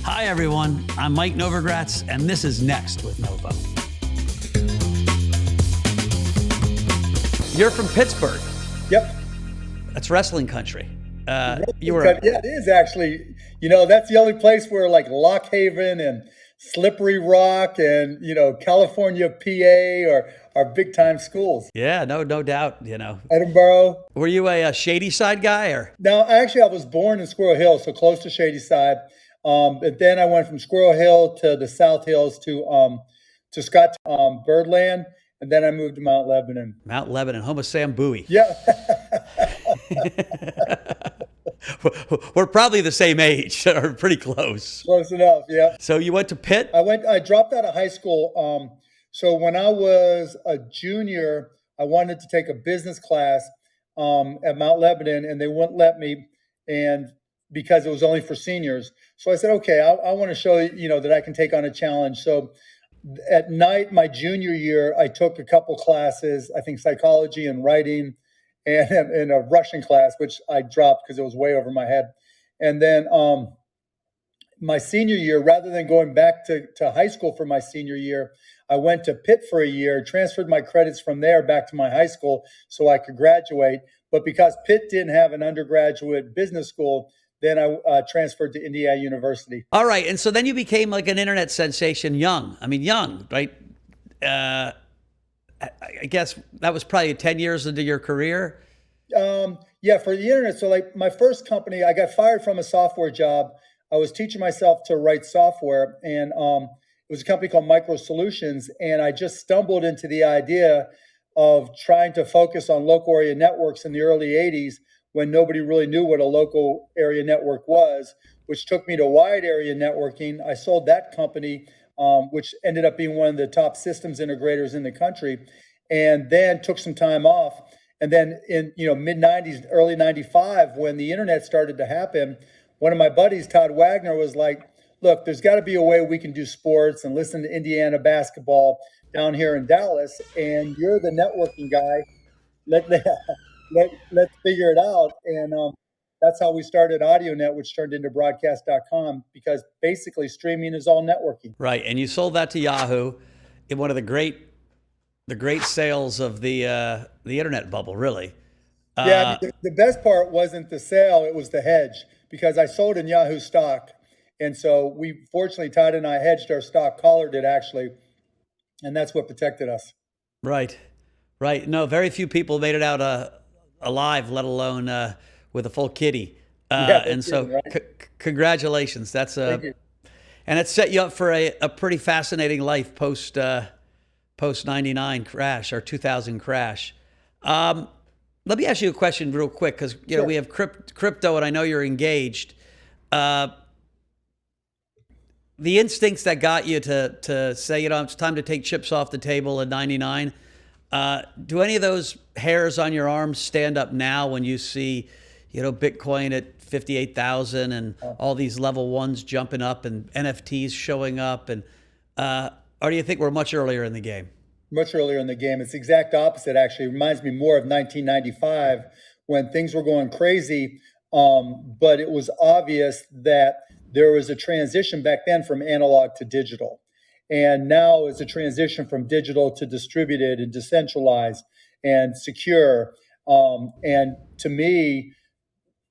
Hi, everyone. I'm Mike Novogratz, and this is Next with Novo. You're from Pittsburgh. Yep. That's wrestling country. Yeah, it is actually. That's the only place where like Lock Haven and Slippery Rock and, California, PA are big time schools. Yeah, no doubt, Edinburgh. Were you a Shady Side guy or? No, actually, I was born in Squirrel Hill, so close to Shady Side. But then I went from Squirrel Hill to the South Hills to Scott, Birdland, and then I moved to Mount Lebanon. Mount Lebanon, home of Sam Bowie. Yeah. We're probably the same age, or pretty close. Close enough, yeah. So you went to Pitt? I dropped out of high school. So when I was a junior, I wanted to take a business class at Mount Lebanon, and they wouldn't let me, and because it was only for seniors. So I said, okay, I want to show you, that I can take on a challenge. So at night, my junior year, I took a couple classes, I think psychology and writing, and in a Russian class, which I dropped because it was way over my head. And then my senior year, rather than going back to high school for my senior year, I went to Pitt for a year, transferred my credits from there back to my high school so I could graduate. But because Pitt didn't have an undergraduate business school, then I transferred to Indiana University. All right. And so then you became like an internet sensation young. I mean, young, right? I guess that was probably 10 years into your career. Yeah, for the internet. So like my first company, I got fired from a software job. I was teaching myself to write software, and it was a company called Micro Solutions. And I just stumbled into the idea of trying to focus on local area networks in the early 80s when nobody really knew what a local area network was, which took me to wide area networking. I sold that company, which ended up being one of the top systems integrators in the country, and then took some time off. And then in mid 90s, early 95, when the internet started to happen, one of my buddies, Todd Wagner, was like, look, there's got to be a way we can do sports and listen to Indiana basketball down here in Dallas. And you're the networking guy. Let's figure it out. And that's how we started AudioNet, which turned into broadcast.com, because basically streaming is all networking. Right. And you sold that to Yahoo in one of the great sales of the internet bubble, really. Yeah, the best part wasn't the sale, it was the hedge, because I sold in Yahoo stock. And so we, fortunately, Todd and I hedged our stock, collared it actually, and that's what protected us. Right. No, very few people made it out alive, let alone with a full kitty. And so right? Congratulations. That's and it set you up for a pretty fascinating life post 99 crash or 2000 crash. Let me ask you a question real quick, because Sure. We have crypto, and I know you're engaged. The instincts that got you to say, it's time to take chips off the table in 99. Do any of those hairs on your arms stand up now when you see, Bitcoin at 58,000 and all these level ones jumping up and NFTs showing up, and or do you think we're much earlier in the game? Much earlier in the game. It's the exact opposite, actually. It reminds me more of 1995 when things were going crazy, but it was obvious that there was a transition back then from analog to digital. And now it's a transition from digital to distributed and decentralized and secure. And to me,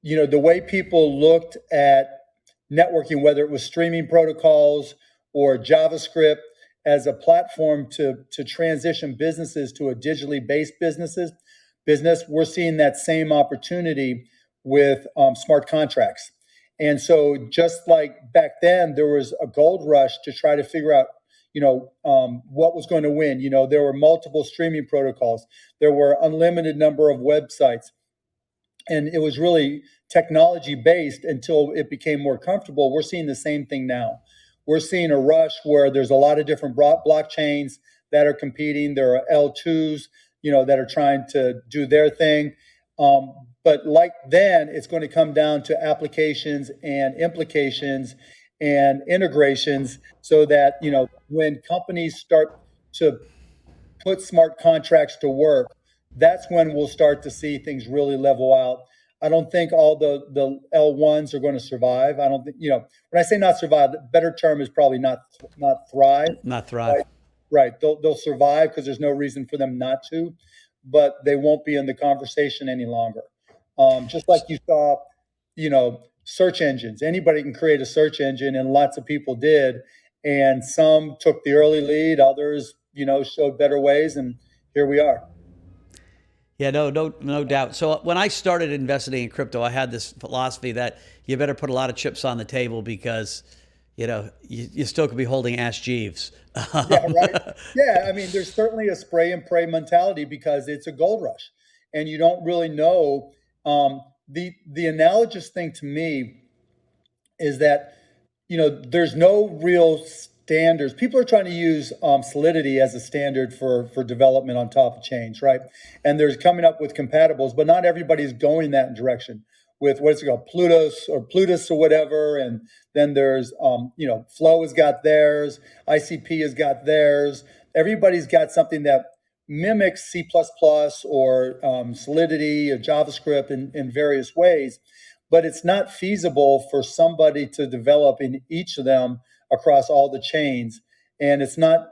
the way people looked at networking, whether it was streaming protocols or JavaScript as a platform to transition businesses to a digitally based business, we're seeing that same opportunity with smart contracts. And so just like back then, there was a gold rush to try to figure out, what was going to win. There were multiple streaming protocols. There were unlimited number of websites. And it was really technology based until it became more comfortable. We're seeing the same thing now. We're seeing a rush where there's a lot of different blockchains that are competing. There are L2s, that are trying to do their thing. But like then, it's going to come down to applications and implications and integrations, so that, when companies start to put smart contracts to work, that's when we'll start to see things really level out. I don't think all the L1s are going to survive. I don't think, when I say not survive, the better term is probably not thrive. Not thrive. Right. Right. They'll survive because there's no reason for them not to, but they won't be in the conversation any longer. Just like you saw, search engines. Anybody can create a search engine, and lots of people did. And some took the early lead, others, showed better ways, and here we are. Yeah, no doubt. So when I started investing in crypto, I had this philosophy that you better put a lot of chips on the table because, you still could be holding Ash Jeeves. Yeah, right. Yeah, I mean, there's certainly a spray and pray mentality because it's a gold rush, and you don't really know. The analogous thing to me is that there's no real standards. People are trying to use Solidity as a standard for development on top of chains, right? And there's coming up with compatibles, but not everybody's going that direction with what's it called, Plutus or whatever. And then there's, Flow has got theirs, ICP has got theirs. Everybody's got something that mimics C++ or Solidity or JavaScript in various ways, but it's not feasible for somebody to develop in each of them across all the chains. And it's not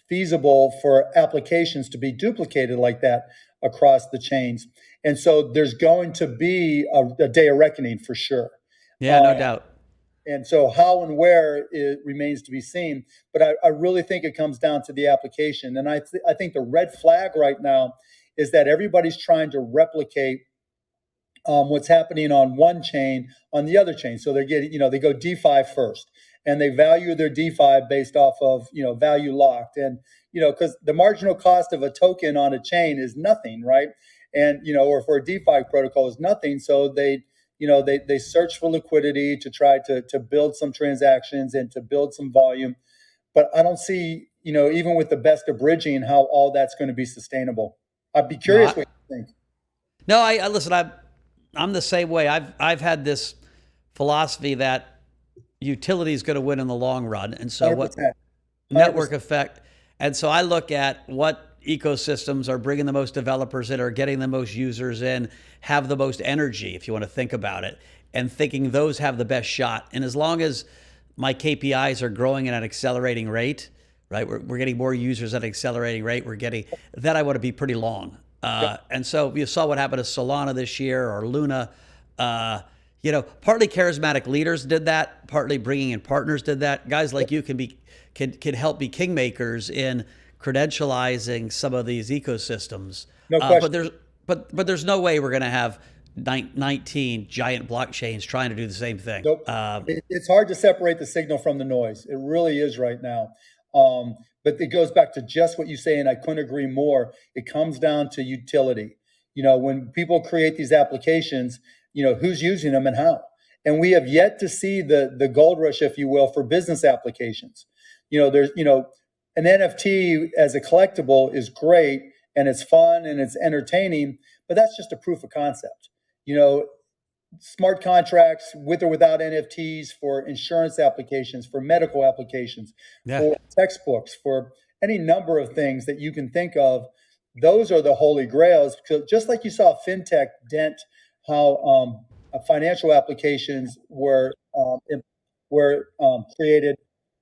feasible for applications to be duplicated like that across the chains. And so there's going to be a day of reckoning for sure. Yeah, no doubt. And so how and where it remains to be seen. But I really think it comes down to the application. And I think the red flag right now is that everybody's trying to replicate what's happening on one chain on the other chain. So they're getting, they go DeFi first, and they value their DeFi based off of, value locked. And, because the marginal cost of a token on a chain is nothing, right? And, or for a DeFi protocol is nothing. So they search for liquidity to try to build some transactions and to build some volume. But I don't see, even with the best of bridging, how all that's going to be sustainable. I'd be curious what you think. No, I listen, I'm the same way. I've had this philosophy that utility is going to win in the long run. And so 100%. What network effect. And so I look at what ecosystems are bringing the most developers in, are getting the most users in, have the most energy, if you want to think about it, and thinking those have the best shot. And as long as my KPIs are growing at an accelerating rate, right? We're getting more users at an accelerating rate. Then I want to be pretty long. And so you saw what happened to Solana this year, or Luna. Partly charismatic leaders did that. Partly bringing in partners did that. Guys like you can help be kingmakers in credentializing some of these ecosystems. No question. But there's no way we're going to have 19 giant blockchains trying to do the same thing. Nope. It's hard to separate the signal from the noise. It really is right now. But it goes back to just what you say, and I couldn't agree more. It comes down to utility. When people create these applications, who's using them and how. And we have yet to see the gold rush, if you will, for business applications. There's, an NFT as a collectible is great, and it's fun and it's entertaining, but that's just a proof of concept. Smart contracts with or without NFTs for insurance applications, for medical applications, for textbooks, for any number of things that you can think of. Those are the holy grails. So just like you saw fintech dent how financial applications were created,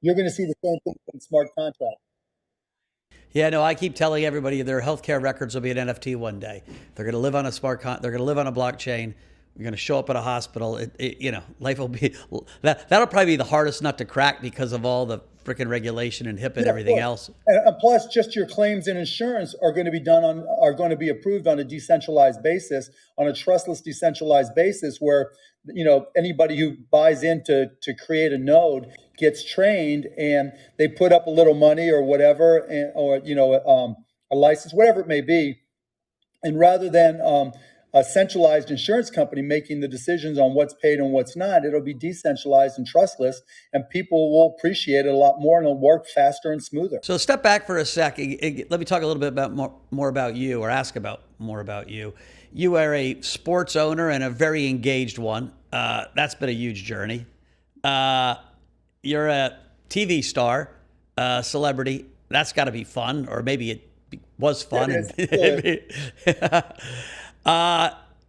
you're going to see the same thing in smart contracts. Yeah, no, I keep telling everybody their healthcare records will be an NFT one day. They're going to live on a they're going to live on a blockchain. You're going to show up at a hospital. Life will be that'll probably be the hardest nut to crack because of all the freaking regulation and HIPAA and everything else. And plus, just your claims and insurance are going to be approved on a decentralized basis, on a trustless decentralized basis, where anybody who buys into to create a node gets trained, and they put up a little money or whatever, or a license, whatever it may be, and rather than a centralized insurance company making the decisions on what's paid and what's not, it'll be decentralized and trustless, and people will appreciate it a lot more, and it'll work faster and smoother. So step back for a second. Let me talk a little bit about more about you, or ask about more about you. You are a sports owner, and a very engaged one. That's been a huge journey. You're a TV star, celebrity. That's got to be fun, or maybe it was fun.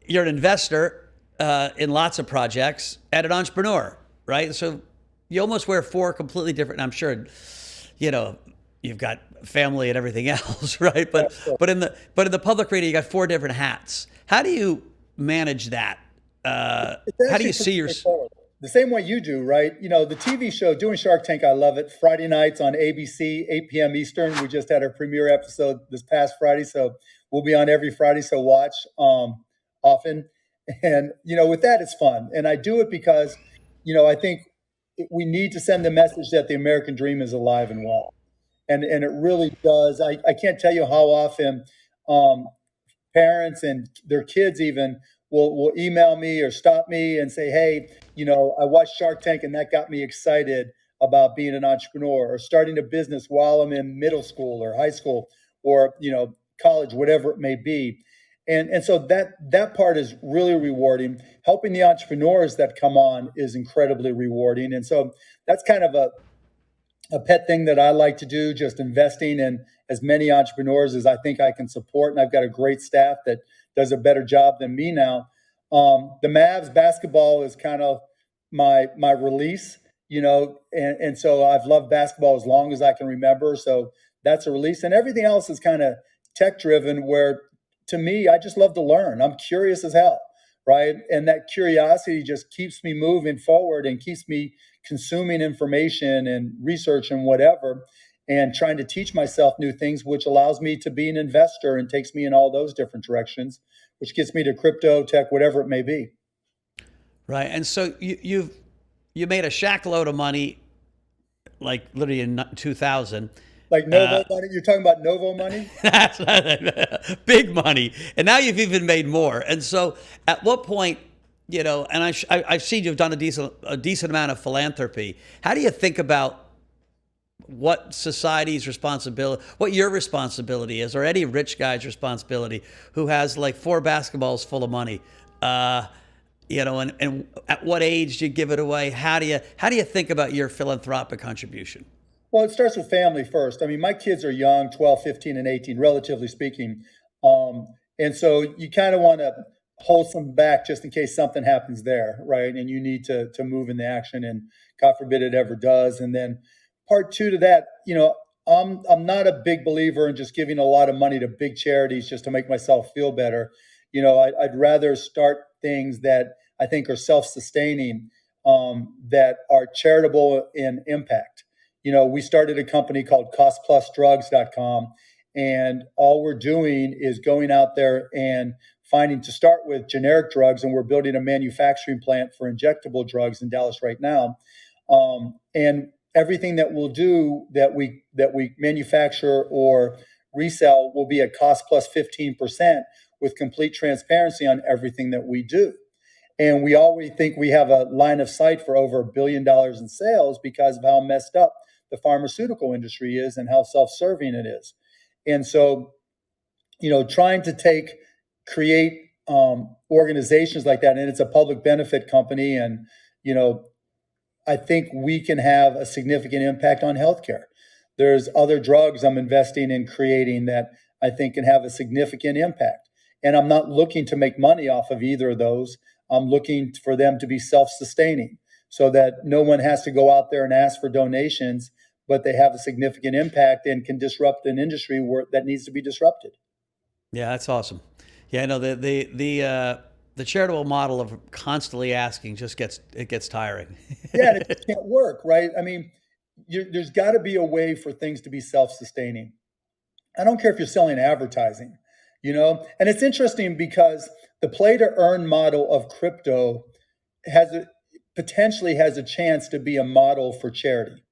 You're an investor. in lots of projects and an entrepreneur, right? So you almost wear four completely different. I'm sure, you've got family and everything else, right? But in the public arena, you got four different hats. How do you manage that? How do you see your the same way you do, right? The TV show, doing Shark Tank, I love it. Friday nights on ABC, 8 p.m. Eastern. We just had our premiere episode this past Friday, so we'll be on every Friday, so watch often. And, with that, it's fun. And I do it because, I think we need to send the message that the American dream is alive and well. And it really does. I can't tell you how often parents and their kids even will email me or stop me and say, hey, I watched Shark Tank and that got me excited about being an entrepreneur or starting a business while I'm in middle school or high school or, college, whatever it may be. And so that part is really rewarding. Helping the entrepreneurs that come on is incredibly rewarding. And so that's kind of a pet thing that I like to do, just investing in as many entrepreneurs as I think I can support. And I've got a great staff that does a better job than me now. The Mavs basketball is kind of my release, and so I've loved basketball as long as I can remember. So that's a release. And everything else is kind of tech driven, where to me, I just love to learn. I'm curious as hell, right? And that curiosity just keeps me moving forward and keeps me consuming information and research and whatever, and trying to teach myself new things, which allows me to be an investor and takes me in all those different directions, which gets me to crypto, tech, whatever it may be. Right. And so you made a shack load of money, like literally in 2000. Like Novo money? You're talking about Novo money? That's big money. And now you've even made more. And so at what point, and I've seen you've done a decent amount of philanthropy. How do you think about what society's responsibility, what your responsibility is, or any rich guy's responsibility who has like 4 basketballs full of money, and at what age do you give it away? How do you think about your philanthropic contribution? Well, it starts with family first. I mean, my kids are young, 12, 15, and 18, relatively speaking. And so you kind of want to hold some back just in case something happens there, right? And you need to move in the action, and God forbid it ever does. And then part 2 to that, I'm not a big believer in just giving a lot of money to big charities just to make myself feel better. I'd rather start things that I think are self-sustaining, that are charitable in impact. We started a company called costplusdrugs.com, and all we're doing is going out there and finding, to start with, generic drugs, and we're building a manufacturing plant for injectable drugs in Dallas right now. And everything that we'll do that we manufacture or resell will be at cost plus 15% with complete transparency on everything that we do. And we always think we have a line of sight for over $1 billion in sales because of how messed up the pharmaceutical industry is and how self-serving it is. And so, trying to create organizations like that, and it's a public benefit company, and, I think we can have a significant impact on healthcare. There's other drugs I'm investing in creating that I think can have a significant impact. And I'm not looking to make money off of either of those. I'm looking for them to be self-sustaining so that no one has to go out there and ask for donations, but they have a significant impact and can disrupt an industry that needs to be disrupted. Yeah, that's awesome. Yeah, no, the charitable model of constantly asking gets tiring. Yeah, and it just can't work, right? I mean, there's got to be a way for things to be self-sustaining. I don't care if you're selling advertising, and it's interesting because the play to earn model of crypto potentially has a chance to be a model for charity,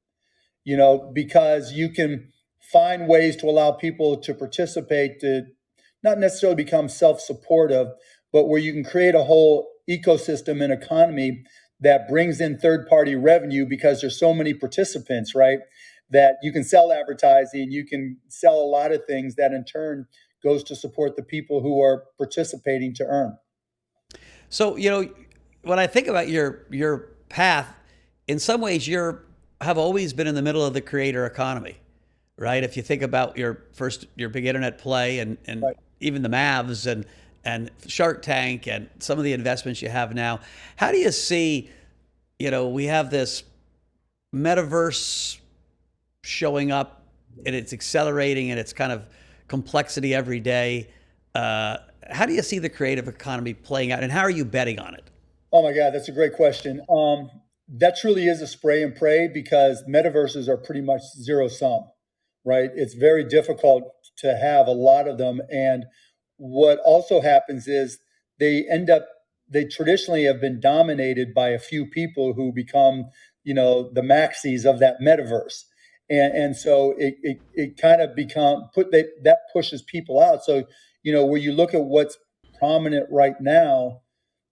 because you can find ways to allow people to participate, to not necessarily become self-supportive, but where you can create a whole ecosystem and economy that brings in third-party revenue because there's so many participants, right? That you can sell advertising, you can sell a lot of things that in turn goes to support the people who are participating to earn. So, when I think about your path, in some ways have always been in the middle of the creator economy, right? If you think about your big internet play and Right. even the Mavs and Shark Tank and some of the investments you have now, how do you see, we have this metaverse showing up and it's accelerating and it's kind of complexity every day. How do you see the creative economy playing out and how are you betting on it? Oh my God, that's a great question. That truly is a spray and pray because metaverses are pretty much zero sum, right? It's very difficult to have a lot of them. And what also happens is they traditionally have been dominated by a few people who become, the maxis of that metaverse. And so it kind of that pushes people out. So, where you look at what's prominent right now,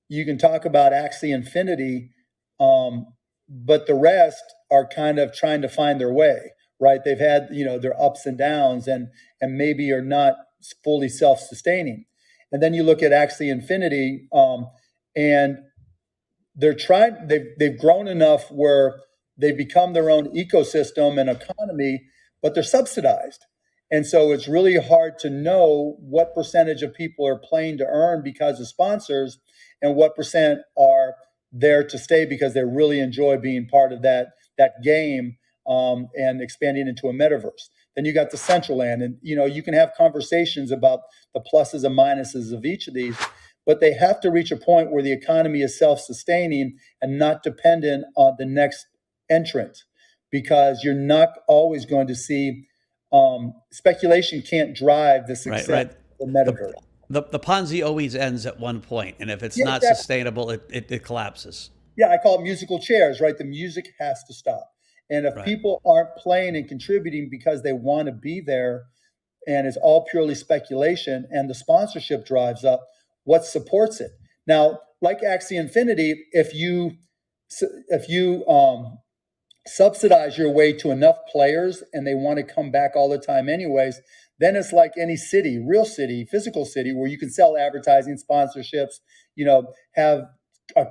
you can talk about Axie Infinity, but the rest are kind of trying to find their way, right? They've had, their ups and downs and maybe are not fully self-sustaining. And then you look at Axie Infinity, and they've grown enough where they've become their own ecosystem and economy, but they're subsidized. And so it's really hard to know what percentage of people are playing to earn because of sponsors and what percent are there to stay because they really enjoy being part of that game, and expanding into a metaverse. Then you got the central land, and you can have conversations about the pluses and minuses of each of these, but they have to reach a point where the economy is self-sustaining and not dependent on the next entrant, because you're not always going to see speculation can't drive the success Right. of the metaverse. The Ponzi always ends at one point, and if it's Yeah, not exactly. sustainable, it collapses. Yeah, I call it musical chairs, right? The music has to stop. And if Right. people aren't playing and contributing because they want to be there and it's all purely speculation and the sponsorship drives up, what supports it? Now, like Axie Infinity, if you subsidize your way to enough players and they want to come back all the time anyways, then it's like any city, real city, physical city, where you can sell advertising, sponsorships, have a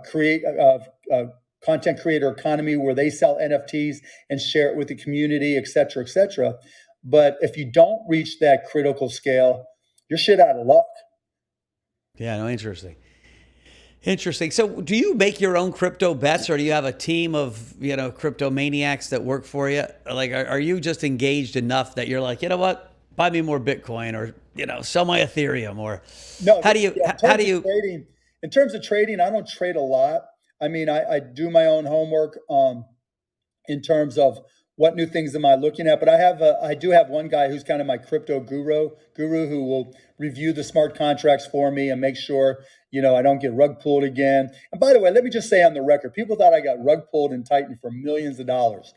content creator economy where they sell NFTs and share it with the community, et cetera, et cetera. But if you don't reach that critical scale, you're shit out of luck. Yeah, no, interesting. Interesting. So, do you make your own crypto bets, or do you have a team of crypto maniacs that work for you? Like, are you just engaged enough that you're like, you know what, buy me more Bitcoin, or sell my Ethereum, or No, how do you in terms of trading, I don't trade a lot. I mean, I do my own homework in terms of what new things am I looking at. But I do have one guy who's kind of my crypto guru who will review the smart contracts for me and make sure I don't get rug pulled again. And by the way, let me just say on the record, people thought I got rug pulled and tightened for millions of dollars.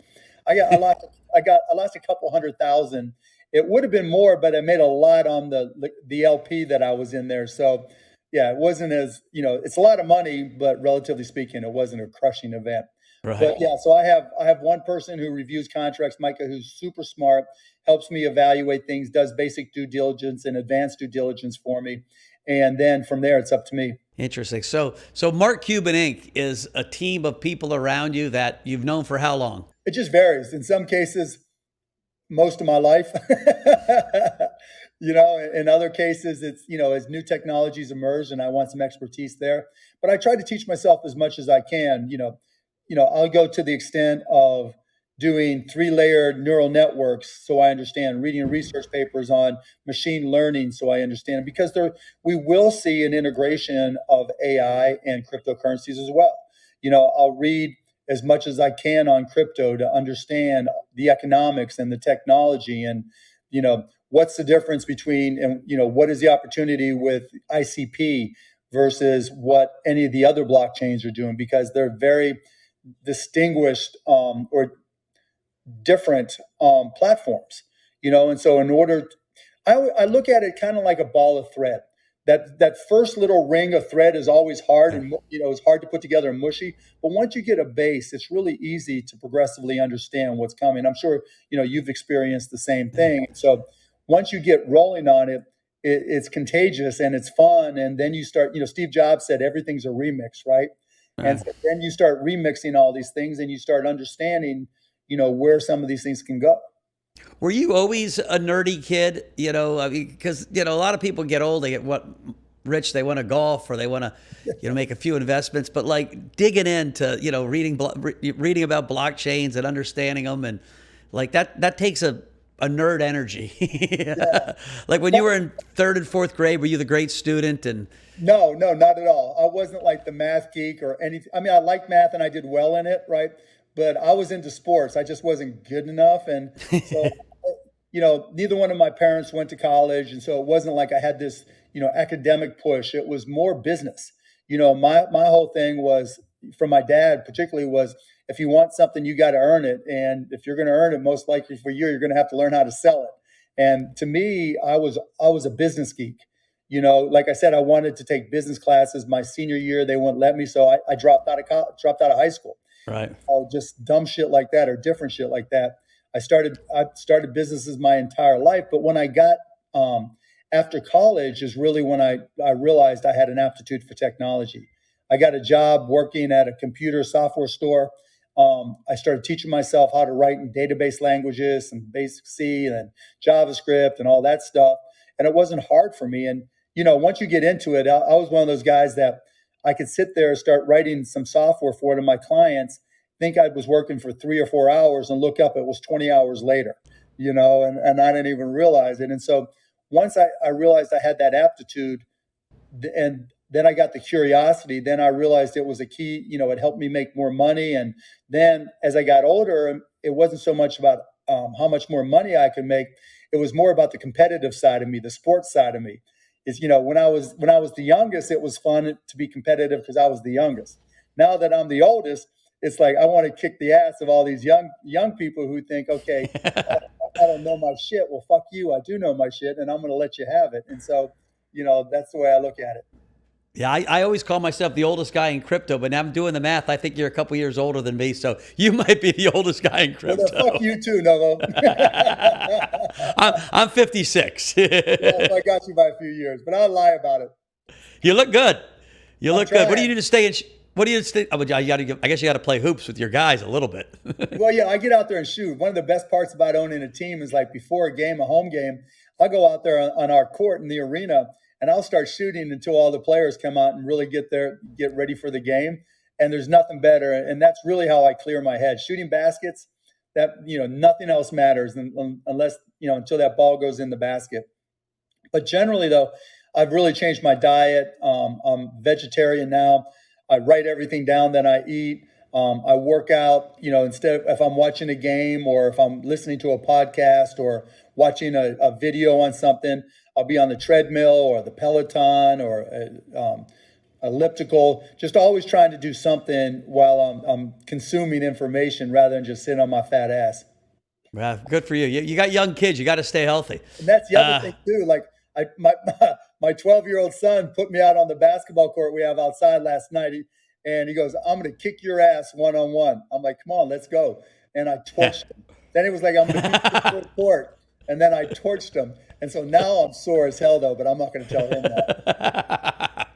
I lost a couple 100,000. It would have been more, but I made a lot on the LP that I was in there. So yeah, it wasn't as, it's a lot of money, but relatively speaking, it wasn't a crushing event. right? But yeah, so I have one person who reviews contracts, Micah, who's super smart, helps me evaluate things, does basic due diligence and advanced due diligence for me. And then from there, it's up to me. Interesting. So Mark Cuban Inc. is a team of people around you that you've known for how long? It just varies. In some cases, most of my life. In other cases, it's, as new technologies emerge and I want some expertise there. But I try to teach myself as much as I can. I'll go to the extent of doing 3-layered neural networks so I understand, reading research papers on machine learning so I understand, because we will see an integration of AI and cryptocurrencies as well. I'll read as much as I can on crypto to understand the economics and the technology and, what's the difference between, and, what is the opportunity with ICP versus what any of the other blockchains are doing, because they're very distinguished or different platforms, and so I look at it kind of like a ball of thread. That first little ring of thread is always hard and it's hard to put together and mushy. But once you get a base, it's really easy to progressively understand what's coming. I'm sure you've experienced the same thing. So once you get rolling on it, it's contagious and it's fun. And then you start. Steve Jobs said everything's a remix, right? And so then you start remixing all these things and you start understanding, where some of these things can go. Were you always a nerdy kid? Because a lot of people get old, they get rich, they want to golf, or they want to, make a few investments. But like digging into, reading about blockchains and understanding them, and like that takes a nerd energy. Yeah. Like when you were in third and fourth grade, were you the great student? And No, no, not at all. I wasn't like the math geek or anything. I mean, I liked math and I did well in it, right? But I was into sports. I just wasn't good enough. And so, neither one of my parents went to college. And so it wasn't like I had this, academic push. It was more business. My whole thing was, from my dad particularly, was if you want something, you got to earn it. And if you're going to earn it, most likely for you, you're going to have to learn how to sell it. And to me, I was a business geek. Like I said, I wanted to take business classes. My senior year, they wouldn't let me, so I dropped out of dropped out of high school. right. Just dumb shit like that or different shit like that. I started businesses my entire life, but when I got after college is really when I realized I had an aptitude for technology. I got a job working at a computer software store. I started teaching myself how to write in database languages, some basic C and JavaScript and all that stuff. And it wasn't hard for me. And once you get into it, I was one of those guys that I could sit there and start writing some software for one of my clients, think I was working for 3 or 4 hours, and look up, it was 20 hours later, and I didn't even realize it. And so once I realized I had that aptitude, and then I got the curiosity, then I realized it was a key, it helped me make more money. And then as I got older, it wasn't so much about how much more money I could make. It was more about the competitive side of me, the sports side of me. When I was the youngest, it was fun to be competitive because I was the youngest. Now that I'm the oldest, it's like I want to kick the ass of all these young people who think, okay, I don't know my shit. Well, fuck you. I do know my shit, and I'm going to let you have it. And so, that's the way I look at it. Yeah, I always call myself the oldest guy in crypto, but now I'm doing the math. I think you're a couple years older than me, so you might be the oldest guy in crypto. Well, then fuck you too, Novo. I'm 56. Yeah, so I got you by a few years, but I'll lie about it. You look good. You look good. What do you trying. do to stay in? What do you stay? I guess you got to play hoops with your guys a little bit. Well, yeah, I get out there and shoot. One of the best parts about owning a team is like before a game, a home game, I'll go out there on our court in the arena and I'll start shooting until all the players come out and really get ready for the game. And there's nothing better. And that's really how I clear my head. Shooting baskets, that, nothing else matters unless, until that ball goes in the basket. But generally, though, I've really changed my diet. I'm vegetarian now. I write everything down that I eat. I work out, instead of if I'm watching a game or if I'm listening to a podcast or watching a video on something, I'll be on the treadmill or the Peloton or elliptical, just always trying to do something while I'm consuming information rather than just sitting on my fat ass. Yeah, good for you. You got young kids. You got to stay healthy. And that's the other thing too. Like my 12-year-old son put me out on the basketball court we have outside last night. And he goes, I'm going to kick your ass one-on-one. I'm like, come on, let's go. And I torched him. Then he was like, I'm going to beat you to the court. And then I torched him. And so now I'm sore as hell, though, but I'm not going to tell him that.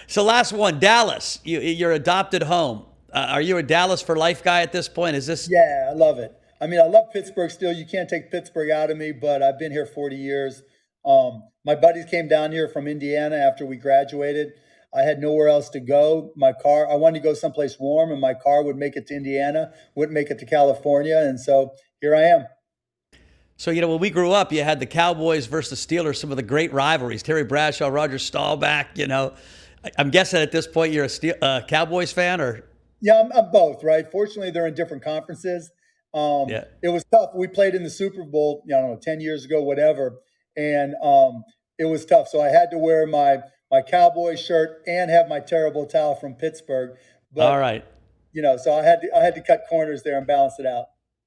So last one, Dallas, your adopted home. Are you a Dallas for life guy at this point? Is this? Yeah, I love it. I mean, I love Pittsburgh still. You can't take Pittsburgh out of me, but I've been here 40 years. My buddies came down here from Indiana after we graduated. I had nowhere else to go. I wanted to go someplace warm, and my car would make it to Indiana, wouldn't make it to California. And so here I am. So, when we grew up, you had the Cowboys versus the Steelers, some of the great rivalries. Terry Bradshaw, Roger Staubach, I'm guessing at this point you're a Cowboys fan, or? Yeah, I'm both, right? Fortunately, they're in different conferences. Yeah. It was tough. We played in the Super Bowl, 10 years ago, whatever. And it was tough. So I had to wear my Cowboys shirt and have my terrible towel from Pittsburgh. But, all right. So I had to cut corners there and balance it out.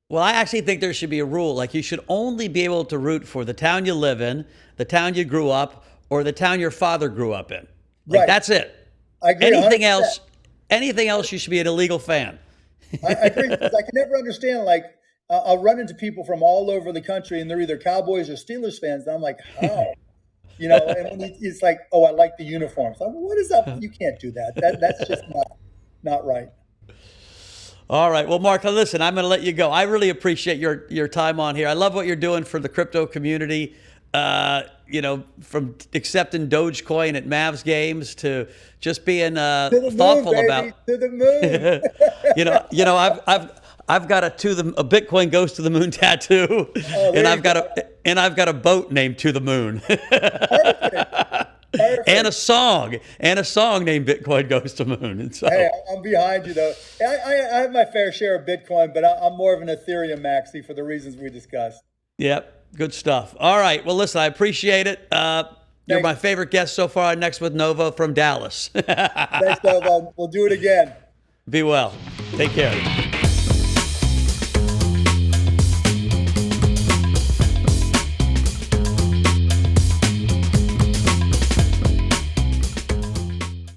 Well, I actually think there should be a rule. Like, you should only be able to root for the town you live in, the town you grew up, or the town your father grew up in. Like, right. That's it. I agree. Anything else, you should be an illegal fan. I agree, because I can never understand, like, I'll run into people from all over the country, and they're either Cowboys or Steelers fans, and I'm like, how? And when it's like, oh, I like the uniforms. I'm like, what is up? You can't do that. That's just not right. All right. Well, Mark, listen, I'm going to let you go. I really appreciate your time on here. I love what you're doing for the crypto community. from accepting Dogecoin at Mavs games to just being To the thoughtful moon, about. baby, to the moon. I've got a Bitcoin goes to the moon tattoo, and I've got a boat named To the Moon, Perfect. and a song named Bitcoin Goes to Moon. And so, Hey, I'm behind you though. I have my fair share of Bitcoin, but I'm more of an Ethereum maxi for the reasons we discussed. yep, good stuff. All right, well, listen, I appreciate it. You're my favorite guest so far. Next with Novo from Dallas. Thanks, Novo. We'll do it again. Be well. Take care.